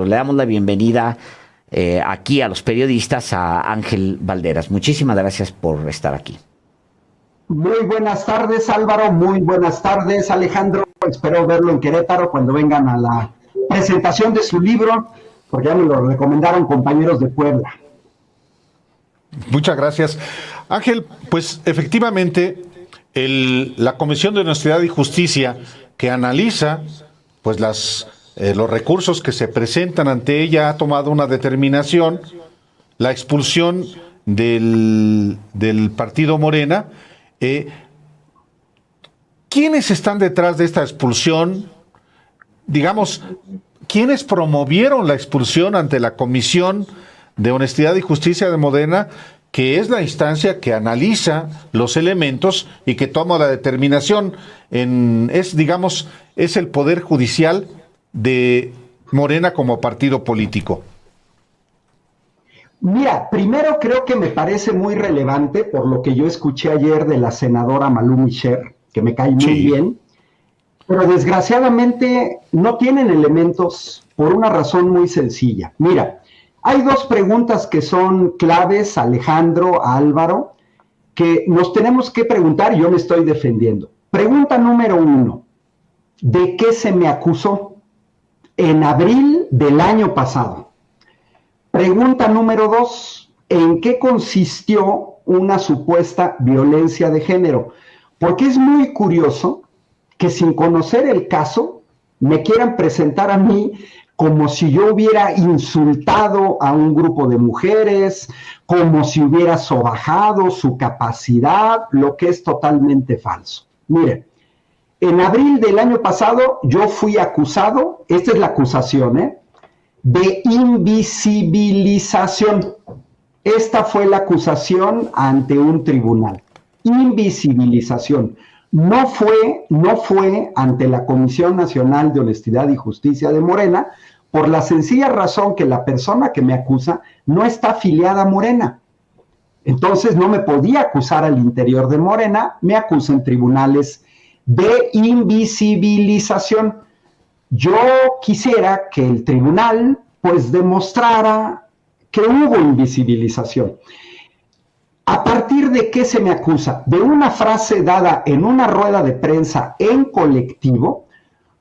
Le damos la bienvenida aquí a los periodistas a Ángel Valderas. Muchísimas gracias por estar aquí. Muy buenas tardes, Álvaro. Muy buenas tardes, Alejandro. Espero verlo en Querétaro cuando vengan a la presentación de su libro, porque ya me lo recomendaron compañeros de Puebla. Muchas gracias. Ángel, pues efectivamente, la Comisión de Honestidad y Justicia, que analiza pues los recursos que se presentan ante ella, ha tomado una determinación, la expulsión del partido Morena. ¿Quiénes están detrás de esta expulsión? Digamos, ¿quiénes promovieron la expulsión ante la Comisión de Honestidad y Justicia de Morena, que es la instancia que analiza los elementos y que toma la determinación? Es el Poder Judicial de Morena como partido político. Mira, primero creo que me parece muy relevante por lo que yo escuché ayer de la senadora Malú Micher, que me cae muy bien, pero desgraciadamente no tienen elementos por una razón muy sencilla. Mira, hay dos preguntas que son claves, Alejandro, Álvaro, que nos tenemos que preguntar y yo me estoy defendiendo. Pregunta número 1, ¿de qué se me acusó en abril del año pasado? Pregunta número 2, ¿en qué consistió una supuesta violencia de género? Porque es muy curioso que sin conocer el caso me quieran presentar a mí como si yo hubiera insultado a un grupo de mujeres, como si hubiera sobajado su capacidad, lo que es totalmente falso. Miren, en abril del año pasado yo fui acusado, esta es la acusación, de invisibilización. Esta fue la acusación ante un tribunal. Invisibilización. No fue ante la Comisión Nacional de Honestidad y Justicia de Morena, por la sencilla razón que la persona que me acusa no está afiliada a Morena. Entonces no me podía acusar al interior de Morena, me acusa en tribunales de invisibilización. Yo quisiera que el tribunal pues demostrara que hubo invisibilización. ¿A partir de qué se me acusa? De una frase dada en una rueda de prensa en colectivo,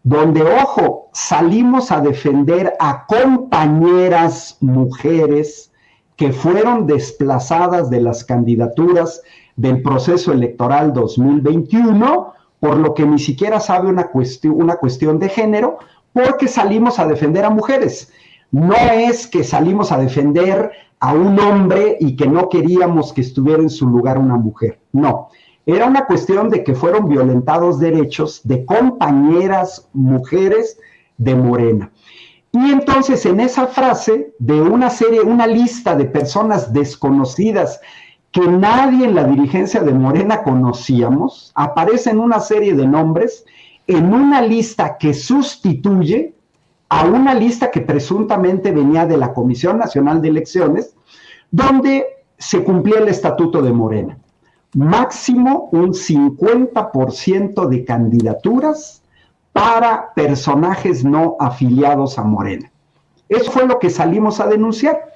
donde, ojo, salimos a defender a compañeras mujeres que fueron desplazadas de las candidaturas del proceso electoral 2021, por lo que ni siquiera sabe una cuestión de género, porque salimos a defender a mujeres. No es que salimos a defender a un hombre y que no queríamos que estuviera en su lugar una mujer. No, era una cuestión de que fueron violentados derechos de compañeras mujeres de Morena. Y entonces en esa frase de una lista de personas desconocidas que nadie en la dirigencia de Morena conocíamos, aparecen una serie de nombres en una lista que sustituye a una lista que presuntamente venía de la Comisión Nacional de Elecciones, donde se cumplía el estatuto de Morena. Máximo un 50% de candidaturas para personajes no afiliados a Morena. Eso fue lo que salimos a denunciar.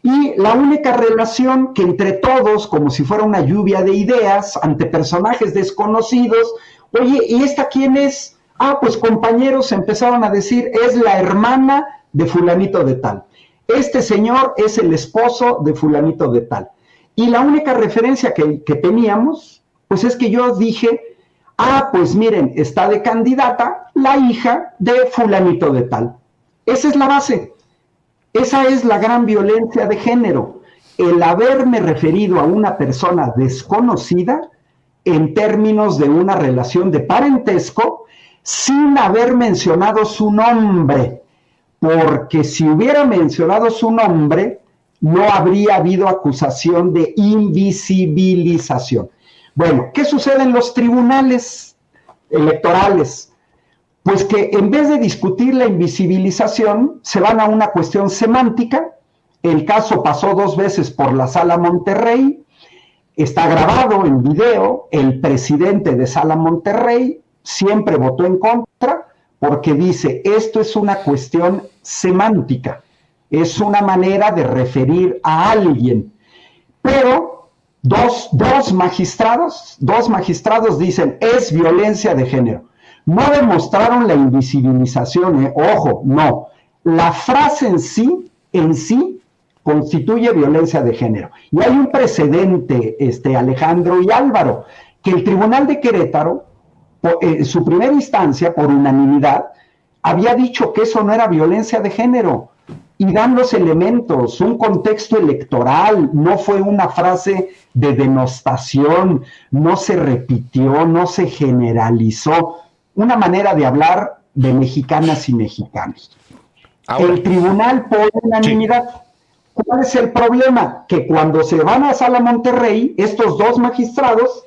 Y la única relación que entre todos, como si fuera una lluvia de ideas, ante personajes desconocidos, oye, ¿y esta quién es? Ah, pues compañeros empezaron a decir, es la hermana de fulanito de tal. Este señor es el esposo de fulanito de tal. Y la única referencia que teníamos, pues es que yo dije, ah, pues miren, está de candidata la hija de fulanito de tal. Esa es la base. Esa es la gran violencia de género. El haberme referido a una persona desconocida en términos de una relación de parentesco, sin haber mencionado su nombre, porque si hubiera mencionado su nombre, no habría habido acusación de invisibilización. Bueno, ¿qué sucede en los tribunales electorales? Pues que en vez de discutir la invisibilización, se van a una cuestión semántica. El caso pasó 2 veces por la Sala Monterrey, está grabado en video, el presidente de Sala Monterrey siempre votó en contra porque dice, esto es una cuestión semántica, es una manera de referir a alguien. Pero dos magistrados dicen, es violencia de género. No demostraron la invisibilización, ojo, no. La frase en sí constituye violencia de género. Y hay un precedente, Alejandro y Álvaro, que el Tribunal de Querétaro, su primera instancia, por unanimidad, había dicho que eso no era violencia de género. Y dan los elementos, un contexto electoral, no fue una frase de denostación, no se repitió, no se generalizó, una manera de hablar de mexicanas y mexicanos. Ahora, el tribunal por unanimidad. Sí. ¿Cuál es el problema? Que cuando se van a Sala Monterrey, estos dos magistrados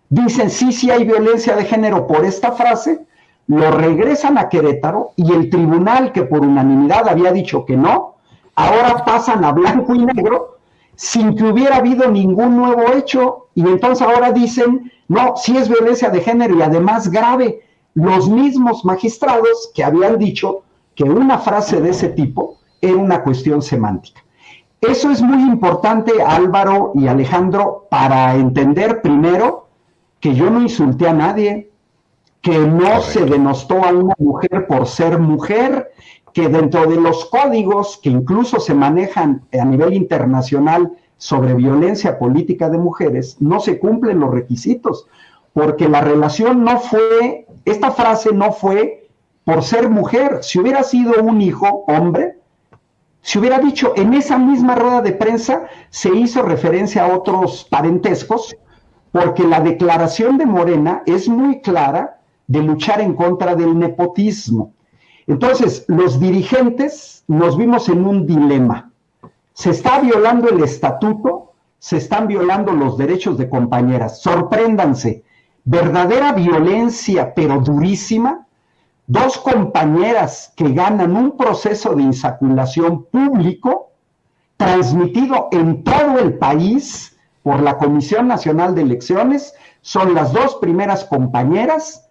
dicen sí hay violencia de género por esta frase, lo regresan a Querétaro y el tribunal que por unanimidad había dicho que no, ahora pasan a blanco y negro sin que hubiera habido ningún nuevo hecho y entonces ahora dicen, no, sí es violencia de género y además grave. Los mismos magistrados que habían dicho que una frase de ese tipo era una cuestión semántica. Eso es muy importante, Álvaro y Alejandro, para entender primero que yo no insulté a nadie, que no se denostó a una mujer por ser mujer, que dentro de los códigos que incluso se manejan a nivel internacional sobre violencia política de mujeres, no se cumplen los requisitos, porque la relación no fue, esta frase no fue por ser mujer. Si hubiera sido un hijo, hombre, se hubiera dicho, en esa misma rueda de prensa se hizo referencia a otros parentescos, porque la declaración de Morena es muy clara de luchar en contra del nepotismo. Entonces, los dirigentes nos vimos en un dilema. Se está violando el estatuto, se están violando los derechos de compañeras. Sorpréndanse, verdadera violencia, pero durísima. Dos compañeras que ganan un proceso de insaculación público, transmitido en todo el país por la Comisión Nacional de Elecciones, son las dos primeras compañeras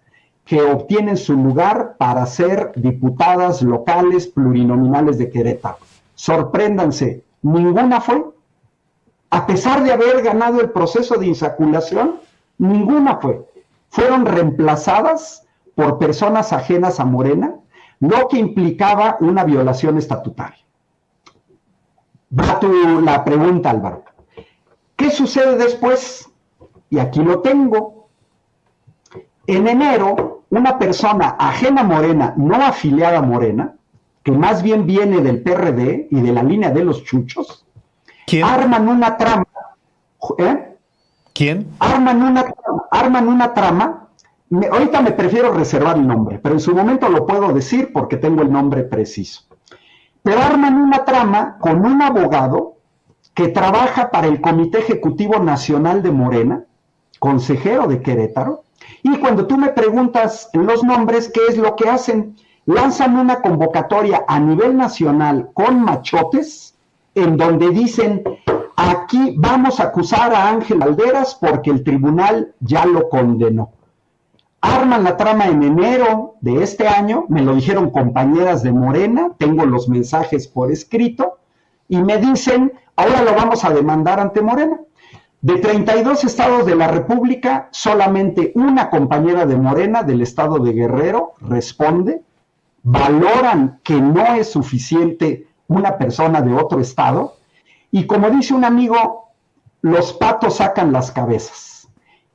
que obtienen su lugar para ser diputadas locales plurinominales de Querétaro. Sorpréndanse, ninguna fue. A pesar de haber ganado el proceso de insaculación, ninguna fue. Fueron reemplazadas por personas ajenas a Morena, lo que implicaba una violación estatutaria. Va la pregunta, Álvaro. ¿Qué sucede después? Y aquí lo tengo. En enero, una persona ajena a Morena, no afiliada a Morena, que más bien viene del PRD y de la línea de los chuchos, ¿quién? Arman una trama. ¿Quién? Arman una trama. Ahorita me prefiero reservar el nombre, pero en su momento lo puedo decir porque tengo el nombre preciso. Pero arman una trama con un abogado que trabaja para el Comité Ejecutivo Nacional de Morena, consejero de Querétaro, y cuando tú me preguntas los nombres, ¿qué es lo que hacen? Lanzan una convocatoria a nivel nacional con machotes, en donde dicen, aquí vamos a acusar a Ángel Valderas porque el tribunal ya lo condenó. Arman la trama en enero de este año, me lo dijeron compañeras de Morena, tengo los mensajes por escrito, y me dicen, ahora lo vamos a demandar ante Morena. De 32 estados de la República, solamente una compañera de Morena del estado de Guerrero responde, valoran que no es suficiente una persona de otro estado, y como dice un amigo, los patos sacan las cabezas.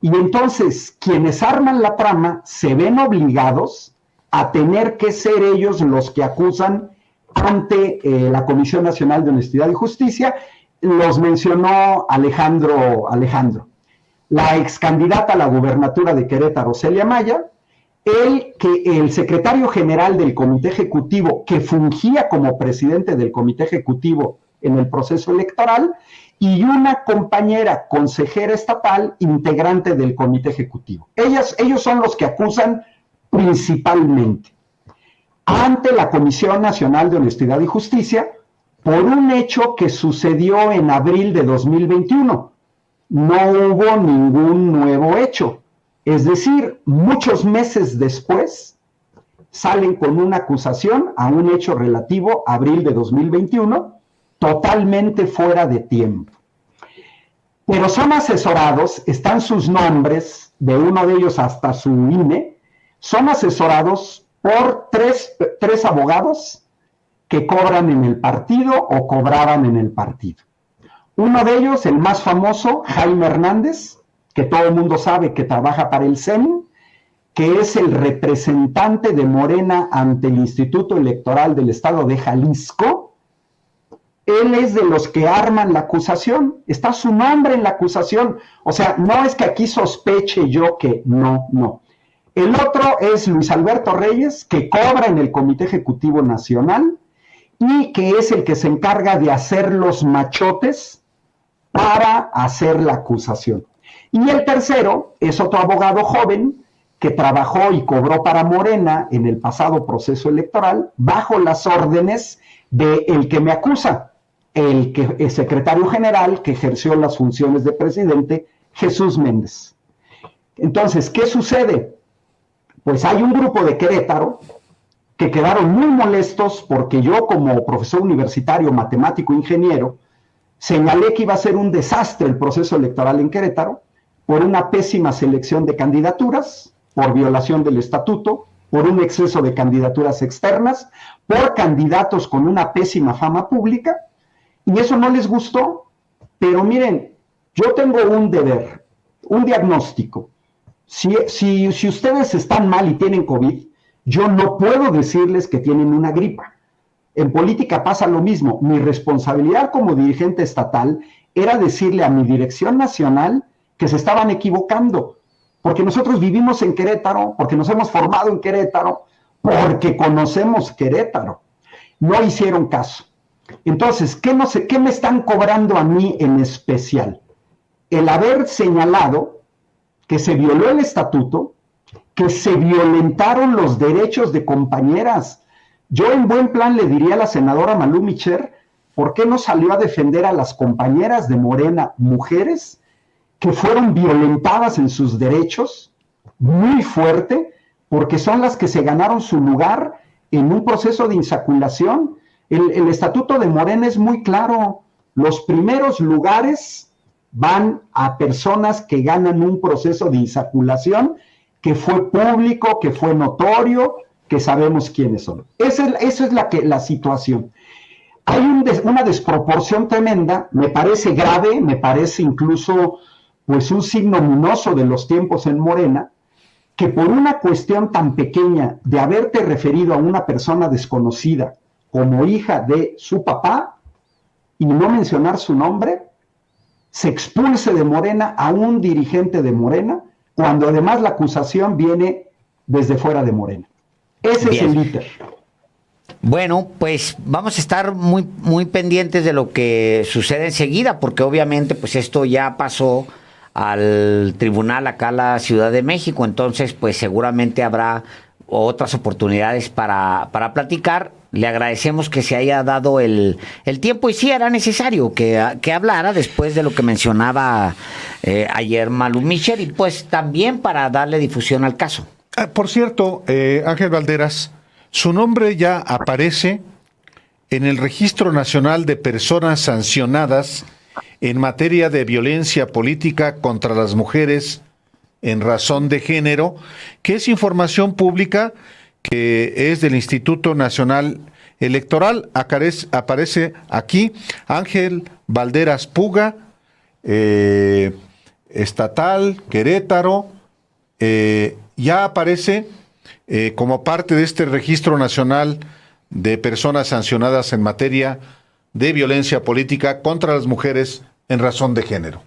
Y entonces, quienes arman la trama se ven obligados a tener que ser ellos los que acusan ante la Comisión Nacional de Honestidad y Justicia. Los mencionó Alejandro. La ex candidata a la gubernatura de Querétaro, Celia Maya, el secretario general del Comité Ejecutivo, que fungía como presidente del Comité Ejecutivo en el proceso electoral, y una compañera consejera estatal integrante del Comité Ejecutivo. Ellos son los que acusan principalmente ante la Comisión Nacional de Honestidad y Justicia por un hecho que sucedió en abril de 2021. No hubo ningún nuevo hecho. Es decir, muchos meses después, salen con una acusación a un hecho relativo a abril de 2021, totalmente fuera de tiempo. Pero son asesorados, están sus nombres, de uno de ellos hasta su INE, son asesorados por tres abogados que cobran en el partido o cobraban en el partido. Uno de ellos, el más famoso, Jaime Hernández, que todo el mundo sabe que trabaja para el CEN, que es el representante de Morena ante el Instituto Electoral del Estado de Jalisco. Él es de los que arman la acusación, está su nombre en la acusación, o sea, no es que aquí sospeche yo que no. El otro es Luis Alberto Reyes, que cobra en el Comité Ejecutivo Nacional y que es el que se encarga de hacer los machotes para hacer la acusación. Y el tercero es otro abogado joven que trabajó y cobró para Morena en el pasado proceso electoral bajo las órdenes del que me acusa, el secretario general que ejerció las funciones de presidente, Jesús Méndez. Entonces, ¿qué sucede? Pues hay un grupo de Querétaro que quedaron muy molestos porque yo, como profesor universitario, matemático, ingeniero, señalé que iba a ser un desastre el proceso electoral en Querétaro por una pésima selección de candidaturas, por violación del estatuto, por un exceso de candidaturas externas, por candidatos con una pésima fama pública, y eso no les gustó. Pero miren, yo tengo un deber, un diagnóstico. Si ustedes están mal y tienen COVID, yo no puedo decirles que tienen una gripa. En política pasa lo mismo. Mi responsabilidad como dirigente estatal era decirle a mi dirección nacional que se estaban equivocando, porque nosotros vivimos en Querétaro, porque nos hemos formado en Querétaro, porque conocemos Querétaro. No hicieron caso. Entonces, ¿qué me están cobrando a mí en especial? El haber señalado que se violó el estatuto, que se violentaron los derechos de compañeras. Yo en buen plan le diría a la senadora Malú Micher, ¿por qué no salió a defender a las compañeras de Morena, mujeres, que fueron violentadas en sus derechos muy fuerte, porque son las que se ganaron su lugar en un proceso de insaculación? El estatuto de Morena es muy claro. Los primeros lugares van a personas que ganan un proceso de insaculación que fue público, que fue notorio, que sabemos quiénes son. Esa es la situación. Hay una desproporción tremenda, me parece grave, me parece incluso pues un signo luminoso de los tiempos en Morena, que por una cuestión tan pequeña de haberte referido a una persona desconocida como hija de su papá y no mencionar su nombre, se expulse de Morena a un dirigente de Morena, cuando además la acusación viene desde fuera de Morena. Ese Bien. es el íter. Bueno, pues vamos a estar muy, muy pendientes de lo que sucede enseguida, porque obviamente pues esto ya pasó al tribunal acá en la Ciudad de México, entonces pues seguramente habrá otras oportunidades para platicar. Le agradecemos que se haya dado el tiempo y sí era necesario que hablara después de lo que mencionaba ayer Malú Micher y pues también para darle difusión al caso. Por cierto, Ángel Valderas, su nombre ya aparece en el Registro Nacional de Personas Sancionadas en materia de violencia política contra las mujeres en razón de género, que es información pública que es del Instituto Nacional Electoral. Aparece aquí Ángel Valderas Puga, estatal, Querétaro, ya aparece como parte de este Registro Nacional de Personas Sancionadas en materia de violencia política contra las mujeres en razón de género.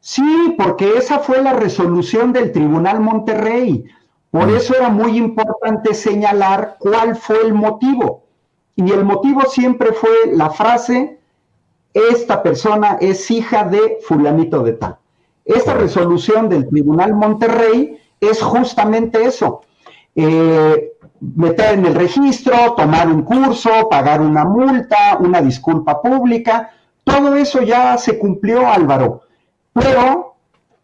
Sí, porque esa fue la resolución del Tribunal Monterrey. Por eso era muy importante señalar cuál fue el motivo. Y el motivo siempre fue la frase, esta persona es hija de fulanito de tal. Esta resolución del Tribunal Monterrey es justamente eso. Meter en el registro, tomar un curso, pagar una multa, una disculpa pública, todo eso ya se cumplió, Álvaro. Pero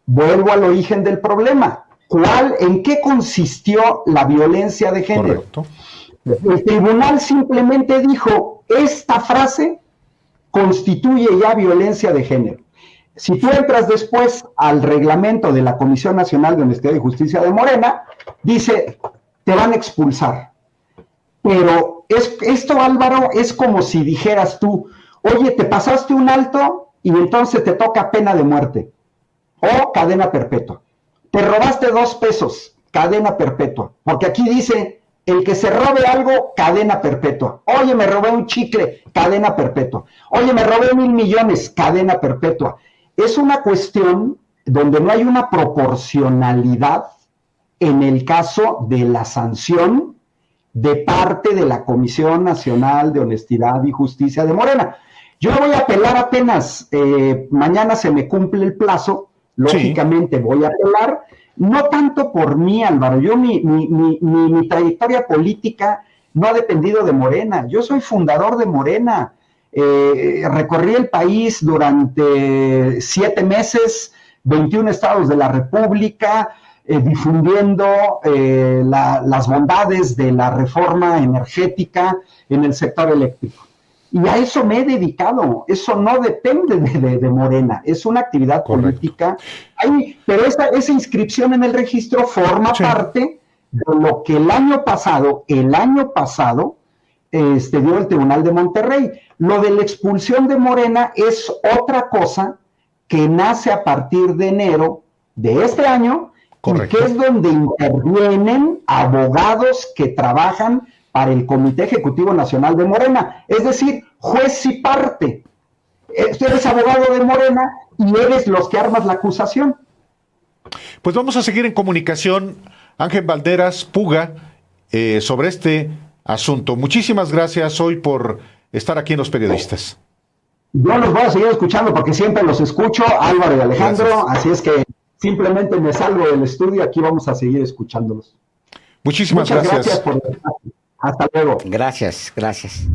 vuelvo al origen del problema. ¿En qué consistió la violencia de género? Correcto. El tribunal simplemente dijo, esta frase constituye ya violencia de género. Si tú entras después al reglamento de la Comisión Nacional de Honestidad y Justicia de Morena, dice, te van a expulsar. Pero esto, Álvaro, es como si dijeras tú, oye, te pasaste un alto y entonces te toca pena de muerte o cadena perpetua. Te robaste 2 pesos, cadena perpetua. Porque aquí dice, el que se robe algo, cadena perpetua. Oye, me robé un chicle, cadena perpetua. Oye, me robé 1,000 millones, cadena perpetua. Es una cuestión donde no hay una proporcionalidad en el caso de la sanción de parte de la Comisión Nacional de Honestidad y Justicia de Morena. Yo voy a apelar apenas, mañana se me cumple el plazo, lógicamente voy a apelar, no tanto por mí, Álvaro, yo mi trayectoria política no ha dependido de Morena, yo soy fundador de Morena, recorrí el país durante 7 meses, 21 estados de la República, difundiendo las bondades de la reforma energética en el sector eléctrico. Y a eso me he dedicado, eso no depende de Morena, es una actividad política. Pero esa inscripción en el registro forma parte de lo que el año pasado dio el Tribunal de Monterrey. Lo de la expulsión de Morena es otra cosa que nace a partir de enero de este año, correcto, y que es donde intervienen abogados que trabajan para el Comité Ejecutivo Nacional de Morena, es decir, juez y parte. Tú eres abogado de Morena y eres los que armas la acusación. Pues vamos a seguir en comunicación, Ángel Valderas Puga, sobre este asunto. Muchísimas gracias hoy por estar aquí en Los Periodistas. Yo los voy a seguir escuchando porque siempre los escucho, Álvaro y Alejandro, gracias. Así es que simplemente me salgo del estudio, aquí vamos a seguir escuchándolos. Muchísimas gracias. Muchas gracias por el espacio. Hasta luego. Gracias, gracias.